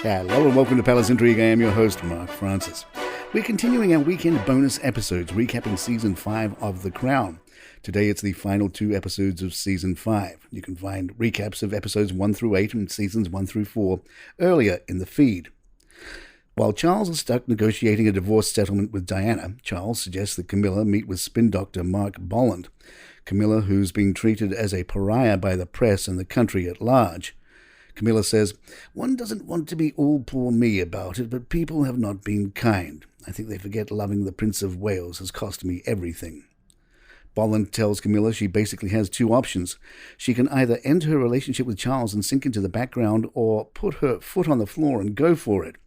Hello and welcome to Palace Intrigue. I am your host, Mark Francis. We're continuing our weekend bonus episodes, recapping Season 5 of The Crown. Today it's the final 2 episodes of Season 5. You can find recaps of episodes 1 through 8 and Seasons 1 through 4 earlier in the feed. While Charles is stuck negotiating a divorce settlement with Diana, Charles suggests that Camilla meet with spin doctor Mark Bolland. Camilla, who's being treated as a pariah by the press and the country at large. Camilla says, "One doesn't want to be all poor me about it, but people have not been kind. I think they forget loving the Prince of Wales has cost me everything." Bolland tells Camilla she basically has 2 options. She can either end her relationship with Charles and sink into the background, or put her foot on the floor and go for it,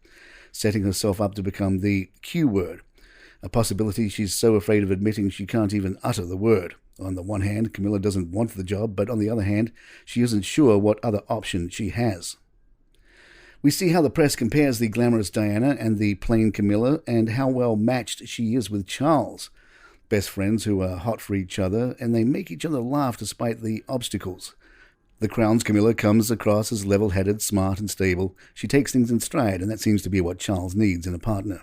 setting herself up to become the Q word, a possibility she's so afraid of admitting she can't even utter the word. On the one hand, Camilla doesn't want the job, but on the other hand, she isn't sure what other option she has. We see how the press compares the glamorous Diana and the plain Camilla, and how well matched she is with Charles. Best friends who are hot for each other, and they make each other laugh despite the obstacles. The Crown's Camilla comes across as level-headed, smart and stable. She takes things in stride, and that seems to be what Charles needs in a partner.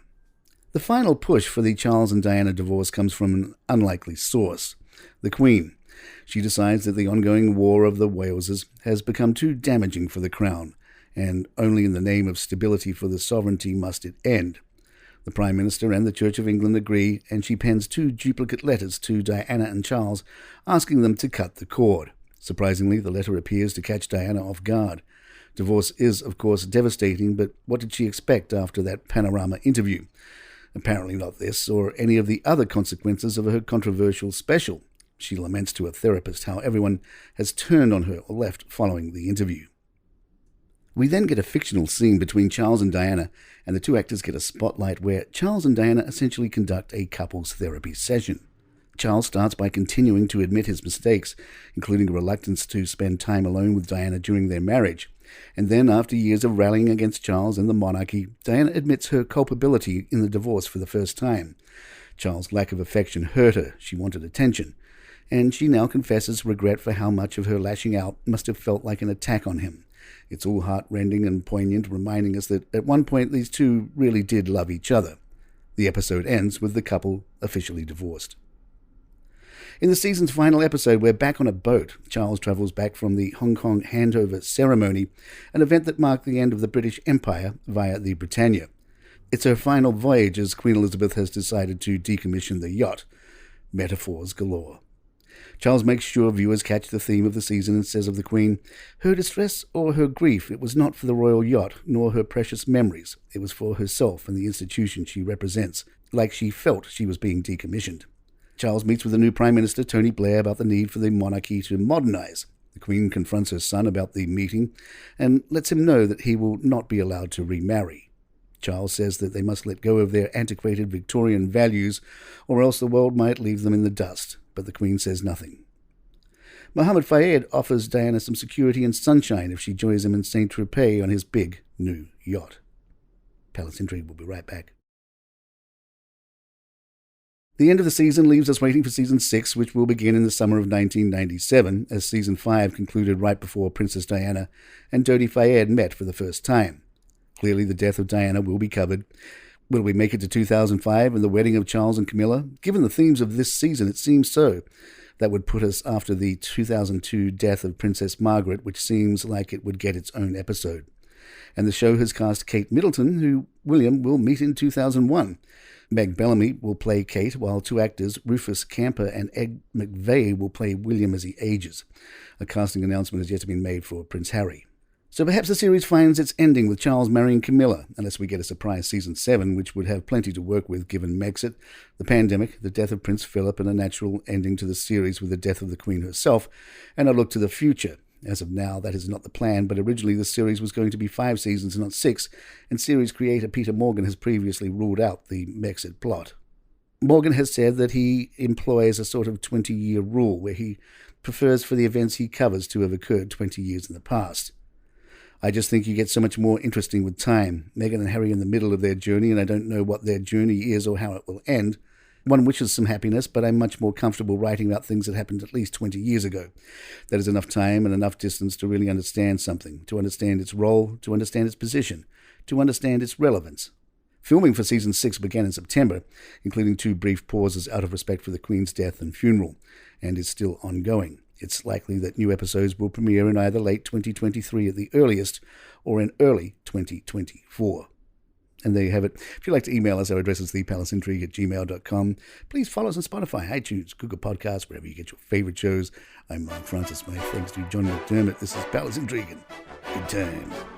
The final push for the Charles and Diana divorce comes from an unlikely source. The Queen. She decides that the ongoing war of the Waleses has become too damaging for the Crown, and only in the name of stability for the sovereignty must it end. The Prime Minister and the Church of England agree, and she pens 2 duplicate letters to Diana and Charles, asking them to cut the cord. Surprisingly, the letter appears to catch Diana off guard. Divorce is, of course, devastating, but what did she expect after that Panorama interview? Apparently not this, or any of the other consequences of her controversial special. She laments to a therapist how everyone has turned on her or left following the interview. We then get a fictional scene between Charles and Diana, and the 2 actors get a spotlight where Charles and Diana essentially conduct a couples therapy session. Charles starts by continuing to admit his mistakes, including a reluctance to spend time alone with Diana during their marriage. And then, after years of rallying against Charles and the monarchy, Diana admits her culpability in the divorce for the first time. Charles' lack of affection hurt her. She wanted attention. And she now confesses regret for how much of her lashing out must have felt like an attack on him. It's all heart-rending and poignant, reminding us that at one point these 2 really did love each other. The episode ends with the couple officially divorced. In the season's final episode, we're back on a boat. Charles travels back from the Hong Kong handover ceremony, an event that marked the end of the British Empire via the Britannia. It's her final voyage as Queen Elizabeth has decided to decommission the yacht. Metaphors galore. Charles makes sure viewers catch the theme of the season and says of the Queen, "Her distress or her grief, it was not for the royal yacht, nor her precious memories. It was for herself and the institution she represents, like she felt she was being decommissioned." Charles meets with the new Prime Minister, Tony Blair, about the need for the monarchy to modernize. The Queen confronts her son about the meeting and lets him know that he will not be allowed to remarry. Charles says that they must let go of their antiquated Victorian values, or else the world might leave them in the dust. But the Queen says nothing. Mohammed Fayed offers Diana some security and sunshine if she joins him in Saint-Tropez on his big new yacht. Palace Intrigue will be right back. The end of the season leaves us waiting for Season 6, which will begin in the summer of 1997, as Season 5 concluded right before Princess Diana and Dodi Fayed met for the first time. Clearly the death of Diana will be covered. Will we make it to 2005 and the wedding of Charles and Camilla? Given the themes of this season, it seems so. That would put us after the 2002 death of Princess Margaret, which seems like it would get its own episode. And the show has cast Kate Middleton, who William will meet in 2001. Meg Bellamy will play Kate, while 2 actors, Rufus Camper and Ed McVeigh, will play William as he ages. A casting announcement has yet to be made for Prince Harry. So perhaps the series finds its ending with Charles marrying Camilla, unless we get a surprise Season 7, which would have plenty to work with given Megxit, the pandemic, the death of Prince Philip, and a natural ending to the series with the death of the Queen herself, and a look to the future. As of now, that is not the plan, but originally the series was going to be 5 seasons, not 6, and series creator Peter Morgan has previously ruled out the Megxit plot. Morgan has said that he employs a sort of 20-year rule, where he prefers for the events he covers to have occurred 20 years in the past. I just think you get so much more interesting with time. Meghan and Harry in the middle of their journey, and I don't know what their journey is or how it will end. One wishes some happiness, but I'm much more comfortable writing about things that happened at least 20 years ago. That is enough time and enough distance to really understand something, to understand its role, to understand its position, to understand its relevance. Filming for Season 6 began in September, including 2 brief pauses out of respect for the Queen's death and funeral, and is still ongoing. It's likely that new episodes will premiere in either late 2023 at the earliest or in early 2024. And there you have it. If you'd like to email us, our address is thepalacintrigue@gmail.com. Please follow us on Spotify, iTunes, Google Podcasts, wherever you get your favorite shows. I'm Mark Francis. My thanks to John McDermott. This is Palace Intrigue. Good time.